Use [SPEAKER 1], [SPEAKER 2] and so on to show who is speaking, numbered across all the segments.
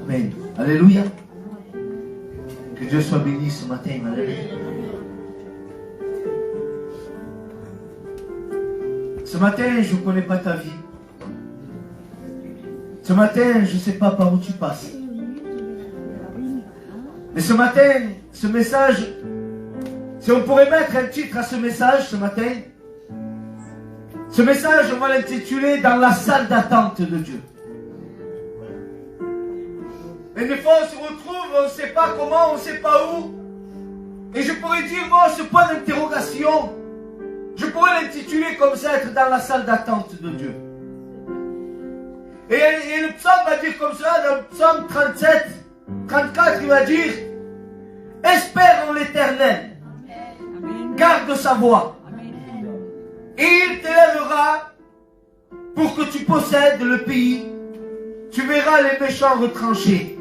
[SPEAKER 1] Amen. Alléluia. Que Dieu soit béni ce matin. Alléluia. Ce matin, je ne connais pas ta vie. Ce matin, je ne sais pas par où tu passes. Mais ce matin, ce message, si on pourrait mettre un titre à ce message ce matin, ce message, on va l'intituler « Dans la salle d'attente de Dieu ». Et des fois, on se retrouve, on ne sait pas comment, on ne sait pas où. Et je pourrais dire, moi, ce point d'interrogation, je pourrais l'intituler comme ça, être dans la salle d'attente de Dieu. Et le psaume va dire comme ça, dans le psaume 37, 34, il va dire, espère en l'Éternel, garde sa voie, et il t'élèvera pour que tu possèdes le pays. Tu verras les méchants retranchés.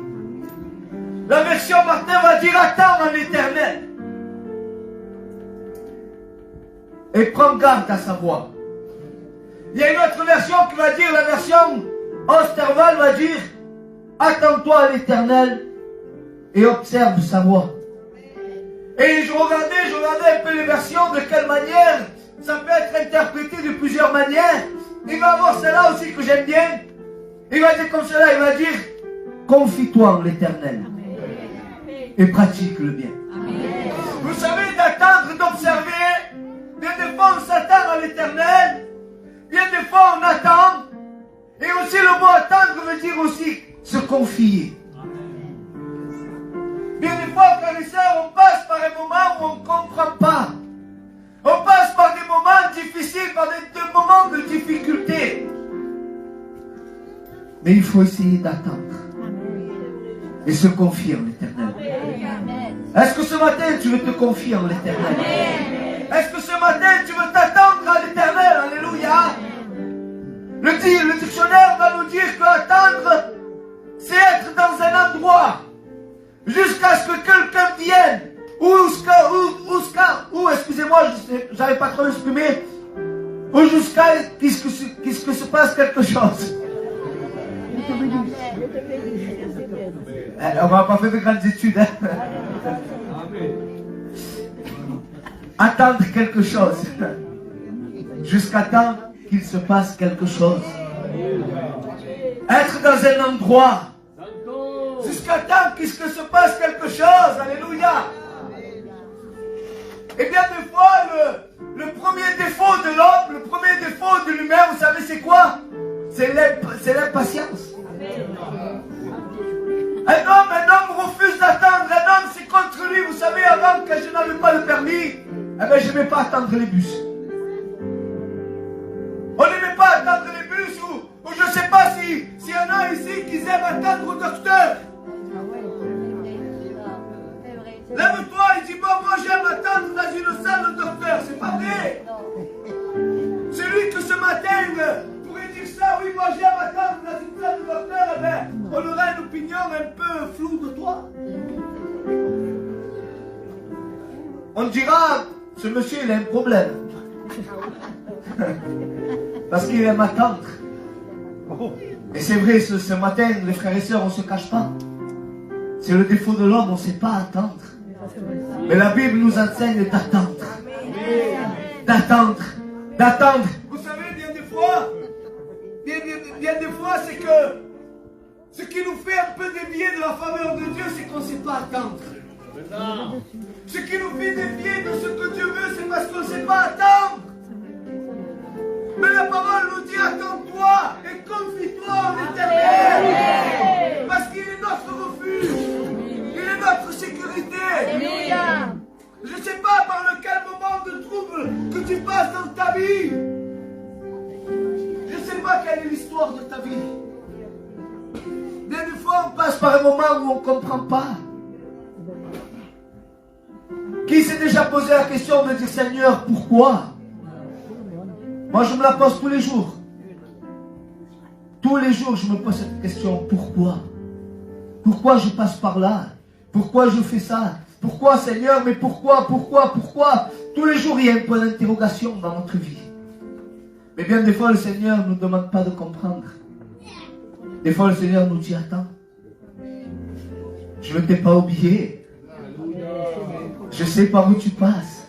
[SPEAKER 1] La version Martin va dire, attends en l'Éternel. Et prends garde à sa voix. Il y a une autre version qui va dire, la version Osterwald va dire, attends-toi à l'Éternel et observe sa voix. Et je regardais un peu les versions, de quelle manière ça peut être interprété de plusieurs manières. Il va avoir celle-là aussi que j'aime bien. Il va dire comme cela, il va dire, confie-toi en l'Éternel et pratique le bien. Amen. Vous savez, d'attendre, d'observer, bien des fois on s'attend à l'Éternel, bien des fois on attend, et aussi le mot attendre veut dire aussi se confier. Bien des fois, frères et sœurs, on passe par un moment où on ne comprend pas. On passe par des moments difficiles, par des moments de difficulté. Mais il faut essayer d'attendre et se confier en l'Éternel. Est-ce que ce matin tu veux te confier en l'Éternel? Est-ce que ce matin tu veux t'attendre à l'Éternel? Alléluia. Le dictionnaire va nous dire que attendre, c'est être dans un endroit jusqu'à ce que quelqu'un vienne. Ou excusez-moi, je n'avais pas trop exprimé. Ou jusqu'à ce que se passe quelque chose. On va pas faire de grandes études. Hein? Attendre quelque chose. Jusqu'à temps qu'il se passe quelque chose. Être dans un endroit. Jusqu'à temps qu'il se passe quelque chose. Alléluia. Et bien des fois, le premier défaut de l'homme, le premier défaut de l'humain, vous savez c'est quoi? C'est l'impatience. Un homme refuse d'attendre. Un homme, c'est contre lui. Vous savez, avant que je n'avais pas le permis, je n'aimais pas attendre les bus. On n'aimait pas attendre les bus ou je ne sais pas s'il y en a ici qui aiment attendre au docteur. Lève-toi et dis, bon, moi j'aime attendre dans une salle de docteur. C'est pas vrai. Celui que ce matin pourrait dire ça, oui, moi j'aime attendre dans une salle de docteur, on aurait une opinion un peu floue de toi. On dira, ce monsieur il a un problème. Parce qu'il aime attendre. Et c'est vrai, ce matin, les frères et sœurs, on ne se cache pas. C'est le défaut de l'homme, on ne sait pas attendre. Mais la Bible nous enseigne d'attendre. D'attendre. Vous savez, bien des fois, c'est que ce qui nous fait un peu dévier de la faveur de Dieu, c'est qu'on ne sait pas attendre. Ce qui nous fait dévier de ce que Dieu veut, c'est parce qu'on ne sait pas attendre. Mais la parole nous dit, attends-toi et confie-toi en l'Éternel. Parce qu'il est notre refuge. Il est notre sécurité. Je ne sais pas par lequel moment de trouble que tu passes dans ta vie. Je ne sais pas quelle est l'histoire de ta vie. Bien des fois, on passe par un moment où on ne comprend pas. Qui s'est déjà posé la question de dire, Seigneur, pourquoi? Moi, je me la pose tous les jours. Tous les jours, je me pose cette question. Pourquoi? Pourquoi je passe par là? Pourquoi je fais ça? Pourquoi, Seigneur? Mais pourquoi? Tous les jours, il y a un point d'interrogation dans notre vie. Mais bien des fois, le Seigneur ne nous demande pas de comprendre. Des fois, le Seigneur nous dit, attends. Je ne t'ai pas oublié. Je sais par où tu passes.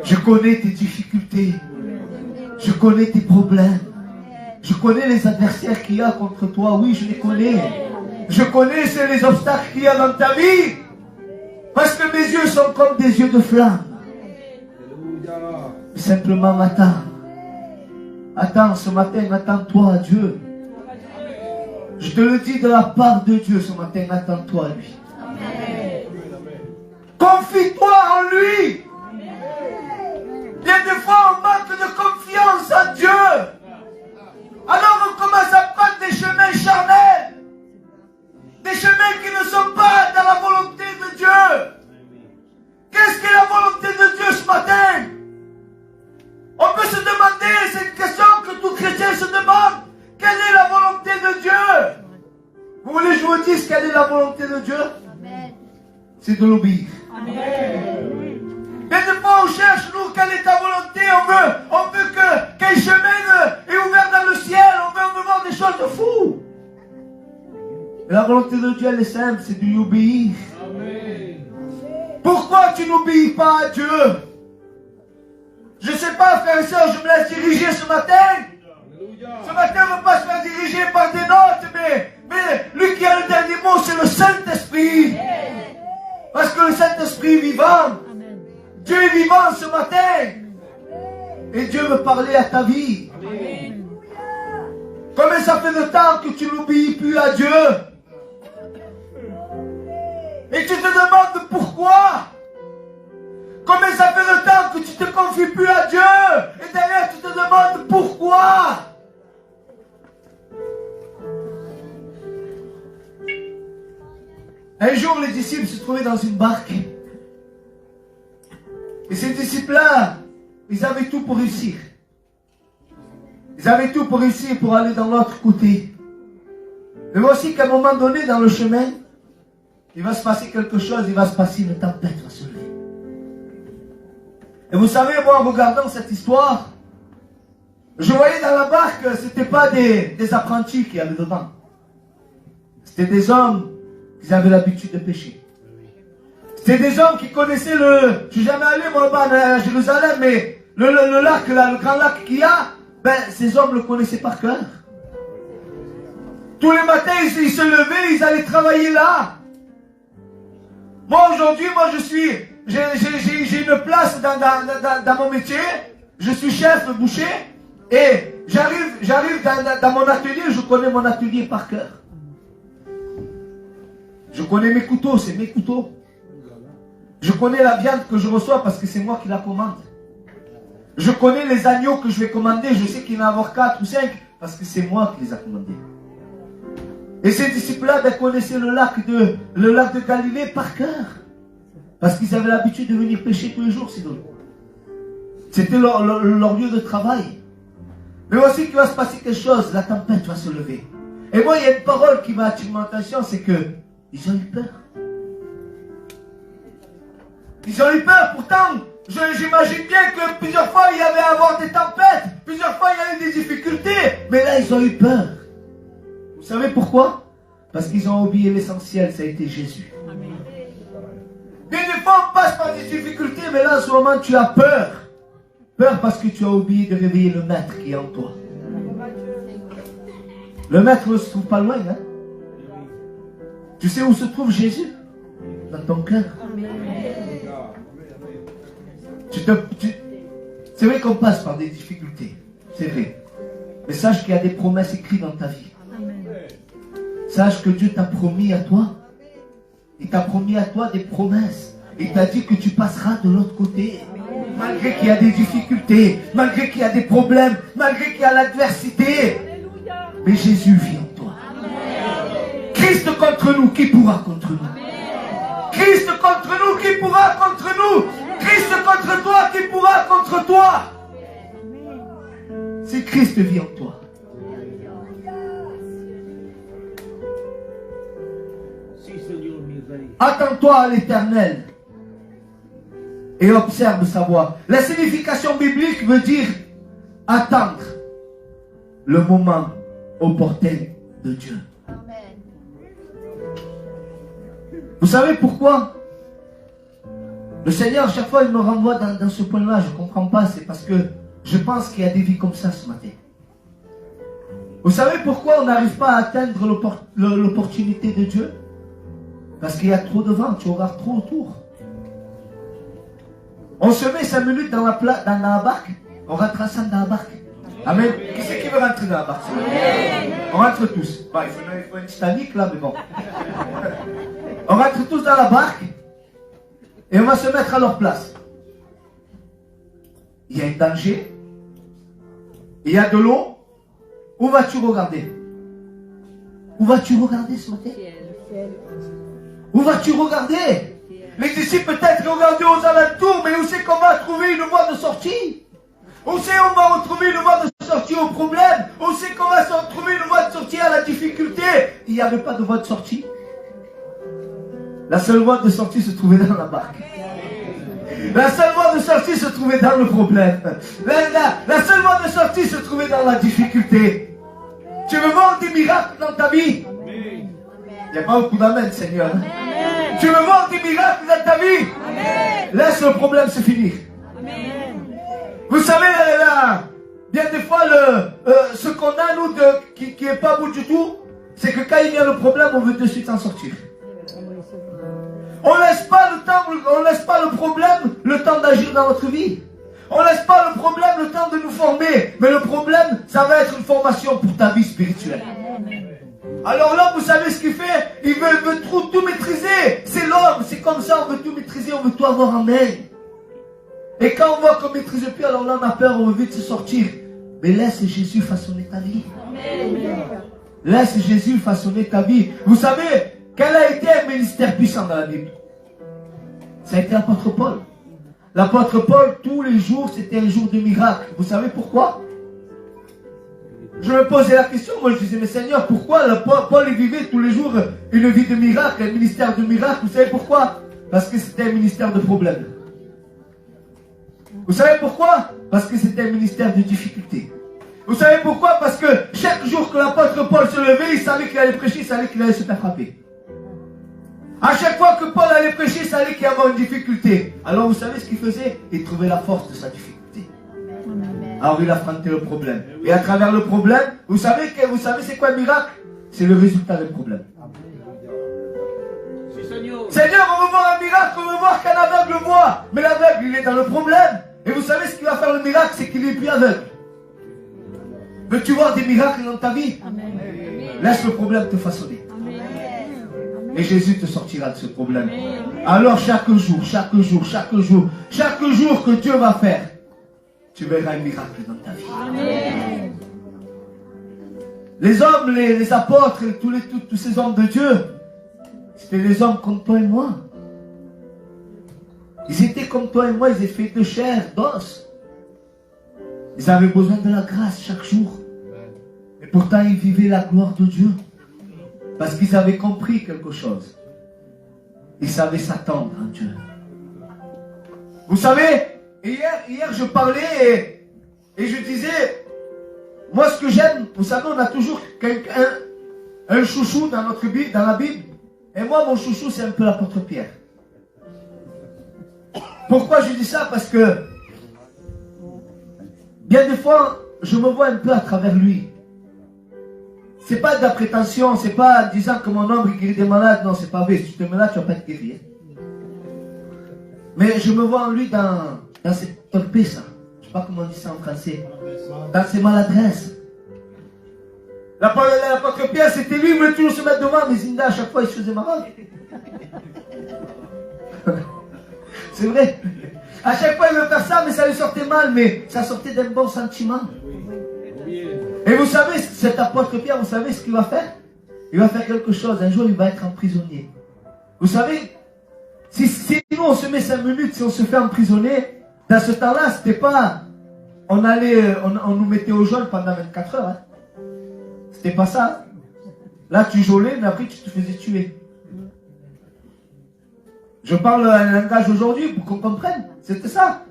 [SPEAKER 1] Je connais tes difficultés. Je connais tes problèmes. Je connais les adversaires qu'il y a contre toi. Oui, je les connais. Je connais les obstacles qu'il y a dans ta vie. Parce que mes yeux sont comme des yeux de flamme. Simplement m'attends. Attends ce matin, attends-toi à Dieu. Je te le dis de la part de Dieu ce matin, attends-toi à lui. Confie-toi en lui. Il y a des fois on manque de confiance en Dieu. Alors on commence à prendre des chemins charnels. Des chemins qui ne sont pas dans la volonté de Dieu. Qu'est-ce qu'est la volonté de Dieu ce matin? On peut se demander, c'est une question que tout chrétien se demande. Quelle est la volonté de Dieu? Vous voulez que je vous dise quelle est la volonté de Dieu? C'est de l'obéir. Mais des fois on cherche, nous, quelle est ta volonté? On veut que quel chemin est ouvert dans le ciel. On veut voir des choses de fou. Et la volonté de Dieu, elle est simple, c'est de lui obéir. Pourquoi tu n'obéis pas à Dieu? Je ne sais pas, frères et sœurs, je me laisse diriger ce matin. Ce matin, on ne va pas se faire diriger par des notes, mais lui qui a le dernier mot, c'est le Saint-Esprit. Parce que le Saint-Esprit est vivant. Dieu est vivant ce matin. Et Dieu veut parler à ta vie. Combien ça fait de temps que tu n'obéis plus à Dieu? Et tu te demandes pourquoi? Combien ça fait de temps que tu ne te confies plus à Dieu? Et derrière tu te demandes pourquoi? Un jour les disciples se trouvaient dans une barque. Et ces disciples-là, ils avaient tout pour réussir. Ils avaient tout pour réussir, pour aller dans l'autre côté. Mais voici qu'à un moment donné, dans le chemin, il va se passer quelque chose, il va se passer une tempête va se lever. Et vous savez, moi, en regardant cette histoire, je voyais dans la barque, ce n'était pas des apprentis qui allaient dedans. C'était des hommes qui avaient l'habitude de pêcher. C'était des hommes qui connaissaient je ne suis jamais allé, moi, là-bas à Jérusalem, mais le lac, là, le grand lac qu'il y a, ben, ces hommes le connaissaient par cœur. Tous les matins, ils se levaient, ils allaient travailler là. Moi, aujourd'hui, j'ai une place dans mon métier. Je suis chef boucher. Et j'arrive dans mon atelier, je connais mon atelier par cœur. Je connais mes couteaux, c'est mes couteaux. Je connais la viande que je reçois parce que c'est moi qui la commande. Je connais les agneaux que je vais commander, je sais qu'il va y en avoir 4 ou 5 parce que c'est moi qui les a commandés. Et ces disciples-là connaissaient le lac de Galilée par cœur. Parce qu'ils avaient l'habitude de venir pêcher tous les jours, sinon. C'était leur lieu de travail. Mais voici qu'il va se passer quelque chose, la tempête va se lever. Et moi, il y a une parole qui m'a attiré mon attention, c'est que ils ont eu peur. Ils ont eu peur, pourtant, j'imagine bien que plusieurs fois, il y avait à avoir des tempêtes, plusieurs fois, il y a eu des difficultés, mais là, ils ont eu peur. Vous savez pourquoi? Parce qu'ils ont oublié l'essentiel, ça a été Jésus. Amen. Des fois, on passe par des difficultés, mais là, en ce moment, tu as peur. Peur parce que tu as oublié de réveiller le maître qui est en toi. Le maître ne se trouve pas loin, hein? Tu sais où se trouve Jésus? Dans ton cœur. C'est vrai qu'on passe par des difficultés, c'est vrai. Mais sache qu'il y a des promesses écrites dans ta vie. Sache que Dieu t'a promis à toi. Il t'a promis à toi des promesses. Il t'a dit que tu passeras de l'autre côté. Malgré qu'il y a des difficultés, malgré qu'il y a des problèmes, malgré qu'il y a l'adversité. Mais Jésus vit en toi. Christ contre nous, qui pourra contre nous? Christ contre nous, qui pourra contre nous? Christ contre toi, qui pourra contre toi? Si Christ vit en toi. Attends-toi à l'Éternel et observe sa voie. La signification biblique veut dire attendre le moment opportun de Dieu. Vous savez pourquoi? Le Seigneur, à chaque fois, il me renvoie dans ce point-là. Je ne comprends pas. C'est parce que je pense qu'il y a des vies comme ça ce matin. Vous savez pourquoi on n'arrive pas à atteindre l'opportunité de Dieu? Parce qu'il y a trop de vent. Tu regardes trop autour. On se met 5 minutes dans la barque. On rentre ensemble dans la barque. Amen. Qui c'est qui veut rentrer dans la barque? On rentre tous. Bah, il faut une Titanic là, mais bon. On rentre tous dans la barque. Et on va se mettre à leur place. Il y a un danger. Il y a de l'eau. Où vas-tu regarder? Où vas-tu regarder ce matin? Où vas-tu regarder? Les disciples peut-être regardaient aux alentours, mais où c'est qu'on va trouver une voie de sortie? Où c'est qu'on va retrouver une voie de sortie au problème? Où c'est qu'on va trouver une voie de sortie à la difficulté? Il n'y avait pas de voie de sortie. La seule voie de sortie se trouvait dans la barque. La seule voie de sortie se trouvait dans le problème. La seule voie de sortie se trouvait dans la difficulté. Tu veux voir des miracles dans ta vie? Il n'y a pas beaucoup d'amen, Seigneur. Amen. Tu veux voir des miracles dans ta vie? Amen. Laisse le problème se finir. Amen. Vous savez, bien des fois, ce qu'on a, nous, qui n'est pas beau du tout, c'est que quand il vient le problème, on veut de suite en sortir. On ne laisse pas le problème le temps d'agir dans notre vie. On ne laisse pas le problème le temps de nous former. Mais le problème, ça va être une formation pour ta vie spirituelle. Alors là, vous savez ce qu'il fait? Il veut tout maîtriser. C'est l'homme, c'est comme ça, on veut tout maîtriser, on veut tout avoir en main. Et quand on voit qu'on ne maîtrise plus, alors là on a peur, on veut vite se sortir. Mais laisse Jésus façonner ta vie. Laisse Jésus façonner ta vie. Vous savez, quel a été un ministère puissant dans la Bible? Ça a été l'apôtre Paul. L'apôtre Paul, tous les jours, c'était un jour de miracle. Vous savez pourquoi? Je me posais la question, moi je disais, mais Seigneur, pourquoi Paul il vivait tous les jours une vie de miracle, un ministère de miracle? Vous savez pourquoi? Parce que c'était un ministère de problèmes. Vous savez pourquoi? Parce que c'était un ministère de difficultés. Vous savez pourquoi? Parce que chaque jour que l'apôtre Paul se levait, il savait qu'il allait prêcher, il savait qu'il allait se faire frapper. À chaque fois que Paul allait prêcher, il savait qu'il y avait une difficulté. Alors vous savez ce qu'il faisait? Il trouvait la force de sa difficulté. Alors il affrontait le problème. Et à travers le problème, vous savez c'est quoi un miracle? C'est le résultat d'un problème. Seigneur, on veut voir un miracle, on veut voir qu'un aveugle voit. Mais l'aveugle, il est dans le problème. Et vous savez ce qui va faire le miracle? C'est qu'il n'est plus aveugle. Veux-tu voir des miracles dans ta vie? Amen. Laisse le problème te façonner. Amen. Et Jésus te sortira de ce problème. Amen. Alors chaque jour que Dieu va faire, tu verras un miracle dans ta vie. Amen. Les hommes, les apôtres, tous ces hommes de Dieu, c'était des hommes comme toi et moi. Ils étaient comme toi et moi, ils étaient faits de chair, d'os. Ils avaient besoin de la grâce chaque jour. Et pourtant, ils vivaient la gloire de Dieu. Parce qu'ils avaient compris quelque chose. Ils savaient s'attendre à Dieu. Vous savez, hier je parlais et je disais, moi ce que j'aime, vous savez, on a toujours un chouchou dans la Bible. Et moi, mon chouchou, c'est un peu l'apôtre Pierre. Pourquoi je dis ça? Parce que bien des fois, je me vois un peu à travers lui. C'est pas de la prétention, c'est pas en disant que mon homme guérit des malades. Non, c'est pas vrai. Si tu te mets là, tu vas pas être guéri. Mais je me vois en lui dans cette torpée, ça. Je sais pas comment on dit ça en français. Dans ses maladresses. L'apôtre Pierre, c'était lui, il voulait toujours se mettre devant, mais Zinda, à chaque fois, il se faisait malade. C'est vrai. À chaque fois, il veut faire ça, mais ça lui sortait mal, mais ça sortait d'un bon sentiment. Et vous savez, cet apôtre Pierre, vous savez ce qu'il va faire? Il va faire quelque chose. Un jour, il va être emprisonné. Vous savez, si nous, on se met 5 minutes, si on se fait emprisonner, dans ce temps-là, c'était pas... On nous mettait au geôle pendant 24 heures. Hein. C'était pas ça. Là, tu geôlais, mais après, tu te faisais tuer. Je parle un langage aujourd'hui pour qu'on comprenne. C'était ça.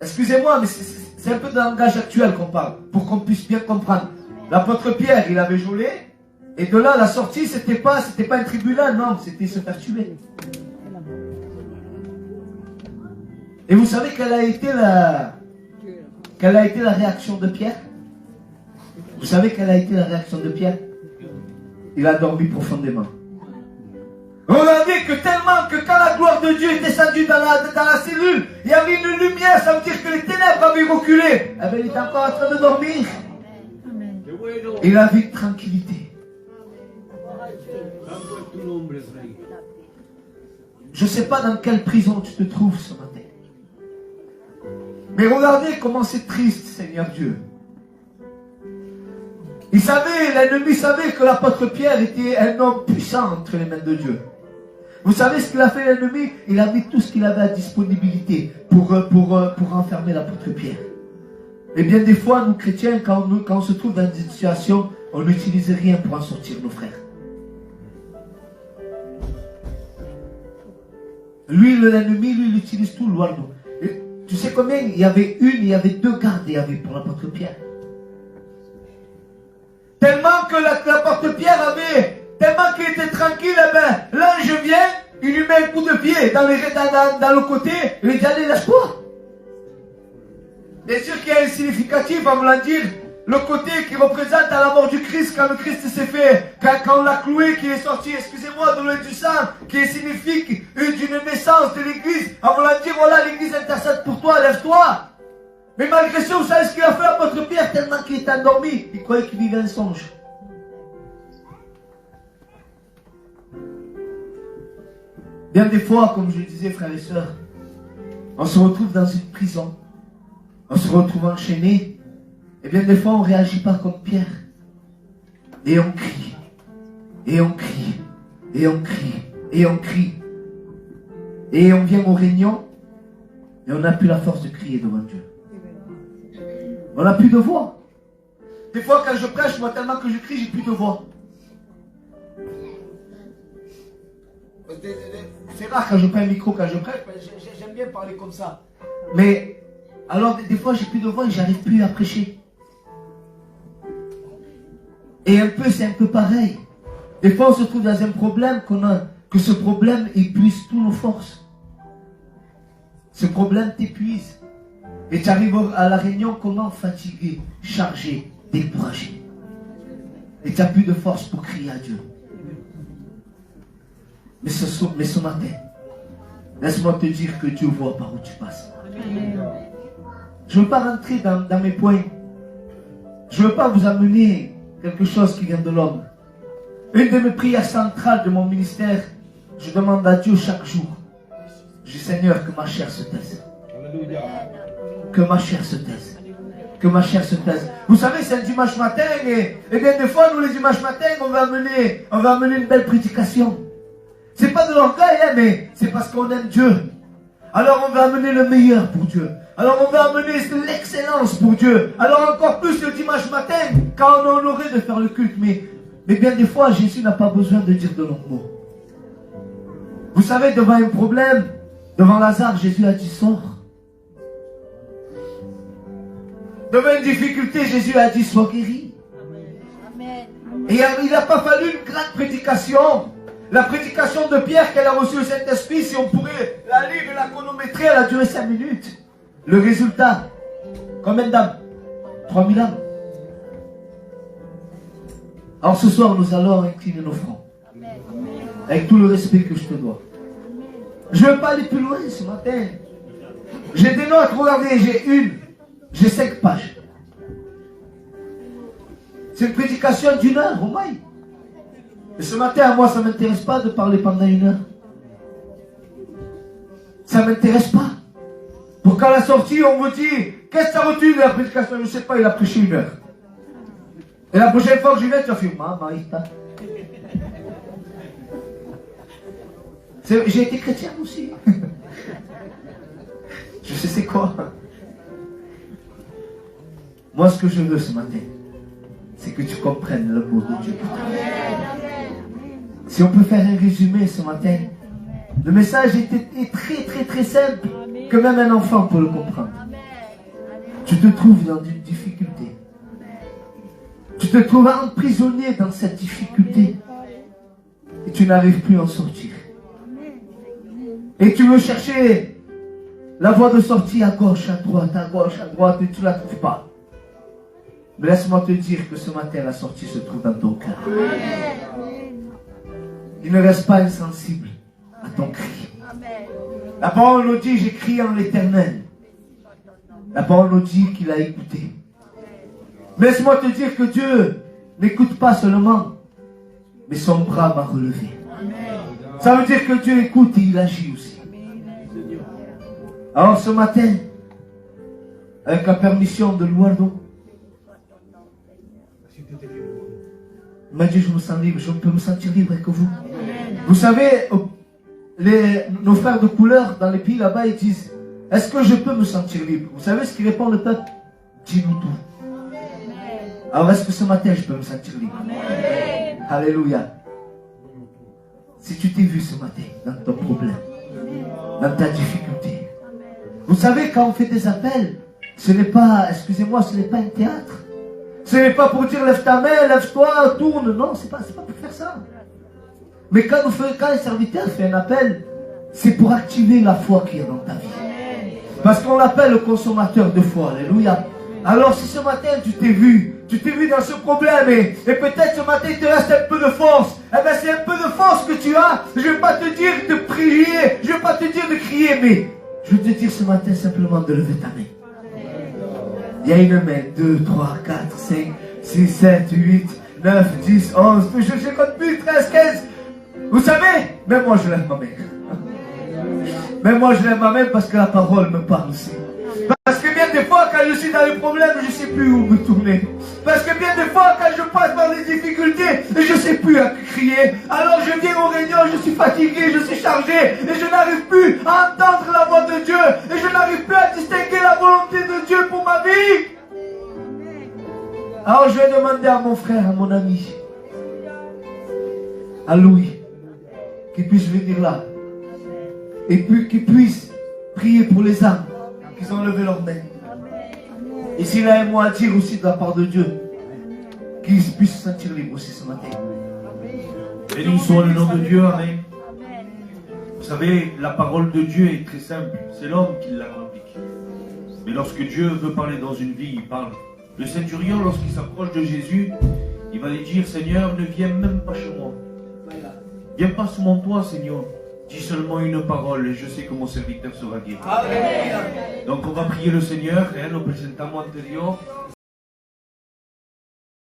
[SPEAKER 1] Excusez-moi, mais c'est un peu de langage actuel qu'on parle, pour qu'on puisse bien comprendre. L'apôtre Pierre, il avait geôlé, Et de là, la sortie, c'était pas un tribunal, non, c'était se faire tuer. Et vous savez quelle a été la réaction de Pierre? Vous savez quelle a été la réaction de Pierre? Il a dormi profondément. Regardez que tellement que quand la gloire de Dieu est descendue dans la cellule, il y avait une lumière, ça veut dire que les ténèbres avaient reculé. Eh bien, il était encore en train de dormir. Il avait une tranquillité. Je ne sais pas dans quelle prison tu te trouves ce matin. Mais regardez comment c'est triste, Seigneur Dieu. L'ennemi savait que l'apôtre Pierre était un homme puissant entre les mains de Dieu. Vous savez ce qu'il a fait l'ennemi? Il a mis tout ce qu'il avait à disponibilité pour enfermer l'apôtre Pierre. Et bien des fois, nous chrétiens, quand on se trouve dans une situation, on n'utilise rien pour en sortir nos frères. L'ennemi, il utilise tout loin de nous. Et tu sais combien? Il y avait deux gardes pour l'apôtre Pierre. Tellement que l'apôtre Pierre tellement qu'il était tranquille, l'ange vient, il lui met un coup de pied dans le côté, et il dit allez, lâche-toi. Bien sûr qu'il y a un significatif, on va dire, le côté qui représente à la mort du Christ, quand le Christ s'est fait, quand on l'a cloué, qui est sorti, excusez-moi, de l'eau du sang, qui signifie d'une naissance de l'église, on va dire voilà, l'église intercède pour toi, lève-toi. Mais malgré ça, vous savez ce qu'il a fait l'apôtre Pierre, tellement qu'il était endormi, il croyait qu'il vivait un songe. Bien des fois, comme je le disais, frères et sœurs, on se retrouve dans une prison, on se retrouve enchaîné, et bien des fois on ne réagit pas comme Pierre. Et on crie, et on crie, et on crie, et on crie. Et on vient aux réunions, et on n'a plus la force de crier devant Dieu. On n'a plus de voix. Des fois quand je prêche, moi tellement que je crie, j'ai plus de voix. C'est rare quand je prends un micro, quand je prêche, j'aime bien parler comme ça. Mais alors des fois j'ai plus de voix et j'arrive plus à prêcher. Et c'est un peu pareil. Des fois on se trouve dans un problème que ce problème épuise toutes nos forces. Ce problème t'épuise. Et tu arrives à la réunion comment? Fatigué, chargé, découragé. Et tu n'as plus de force pour crier à Dieu. Mais ce matin, laisse-moi te dire que Dieu voit par où tu passes. Je ne veux pas rentrer dans mes points. Je ne veux pas vous amener quelque chose qui vient de l'homme. Une de mes prières centrales de mon ministère, je demande à Dieu chaque jour. Je dis Seigneur, que ma chair se taise. Que ma chair se taise. Que ma chair se taise. Vous savez, c'est un dimanche matin et bien des fois, nous les dimanches matins, on va amener une belle prédication. C'est pas de l'orgueil, mais c'est parce qu'on aime Dieu. Alors on va amener le meilleur pour Dieu. Alors on va amener l'excellence pour Dieu. Alors encore plus le dimanche matin, quand on est honoré de faire le culte. Mais bien des fois, Jésus n'a pas besoin de dire de longs mots. Vous savez, devant un problème, devant Lazare, Jésus a dit sors. Devant une difficulté, Jésus a dit sois guéri. Amen. Et il n'a pas fallu une grande prédication. La prédication de Pierre qu'elle a reçue au Saint-Esprit, si on pourrait la lire et la chronométrer, elle a duré 5 minutes. Le résultat, combien d'âmes? 3000 âmes. Alors ce soir, nous allons incliner nos fronts. Avec tout le respect que je te dois. Je ne veux pas aller plus loin ce matin. J'ai des notes, regardez, j'ai 5 pages. C'est une prédication d'1 heure au moins. Et ce matin, à moi, ça ne m'intéresse pas de parler pendant 1 heure. Ça ne m'intéresse pas. Pour qu'à la sortie, on me dit, qu'est-ce que tu as retenu de la prédication? Je ne sais pas, il a prêché 1 heure. Et la prochaine fois que je viens, tu vas faire, maman, j'ai été chrétien aussi. Je sais c'est quoi. Moi, ce que je veux ce matin, c'est que tu comprennes le mot de Dieu. Si on peut faire un résumé ce matin, le message était très très très simple, que même un enfant peut le comprendre. Tu te trouves dans une difficulté. Tu te trouves emprisonné dans cette difficulté. Et tu n'arrives plus à en sortir. Et tu veux chercher la voie de sortie à gauche, à droite, et tu ne la trouves pas. Mais laisse-moi te dire que ce matin, la sortie se trouve dans ton cœur. Il ne reste pas insensible à ton cri. La parole nous dit, j'ai crié en l'Éternel. La parole nous dit qu'il a écouté. Mais laisse-moi te dire que Dieu n'écoute pas seulement, mais son bras m'a relevé. Ça veut dire que Dieu écoute et il agit aussi. Alors ce matin, avec la permission de Louardo, il m'a dit, je me sens libre, je peux me sentir libre avec vous. Vous savez, nos frères de couleur dans les pays là-bas, ils disent, est-ce que je peux me sentir libre? Vous savez ce qu'il répond le peuple? Dis-nous tout. Alors est-ce que ce matin, je peux me sentir libre? Alléluia. Si tu t'es vu ce matin dans ton problème, dans ta difficulté, vous savez, quand on fait des appels, ce n'est pas, excusez-moi, ce n'est pas un théâtre. Ce n'est pas pour dire lève ta main, lève-toi, tourne. Non, c'est pas pour faire ça. Mais quand un serviteur fait un appel, c'est pour activer la foi qui est dans ta vie. Parce qu'on l'appelle le consommateur de foi. Alléluia. Alors si ce matin tu t'es vu dans ce problème et peut-être ce matin il te reste un peu de force, eh bien c'est un peu de force que tu as. Je ne vais pas te dire de prier, je ne vais pas te dire de crier, mais je vais te dire ce matin simplement de lever ta main. Il y a une main, 2, 3, 4, 5, 6, 7, 8, 9, 10, 11, je ne compte plus, 13, 15. Vous savez, même moi je lève ma main. Même moi je lève ma main parce que la parole me parle aussi. Parce que bien des fois quand je suis dans les problèmes, je ne sais plus où me tourner. Parce que bien des fois quand je passe par les difficultés, je ne sais plus à crier. Alors je viens aux réunions, je suis fatigué, je suis chargé. Et je n'arrive plus à entendre la voix de Dieu. Et je n'arrive plus à distinguer la volonté de Dieu pour ma vie. Alors je vais demander à mon frère, à mon ami, à Louis, qu'il puisse venir là. Et puis qu'il puisse prier pour les âmes qui ont levé leurs mains. Et s'il a un mot à dire aussi de la part de Dieu, qu'ils puissent se sentir libres aussi ce matin.
[SPEAKER 2] Béni soit le nom de Dieu, amen. Vous savez, la parole de Dieu est très simple. C'est l'homme qui la complique. Mais lorsque Dieu veut parler dans une vie, il parle. Le centurion, lorsqu'il s'approche de Jésus, il va lui dire, Seigneur, ne viens même pas chez moi. Viens pas sous mon toit, Seigneur. Dis seulement une parole et je sais que mon serviteur sera guéri. Amen. Donc on va prier le Seigneur, nous présentons ante Dios.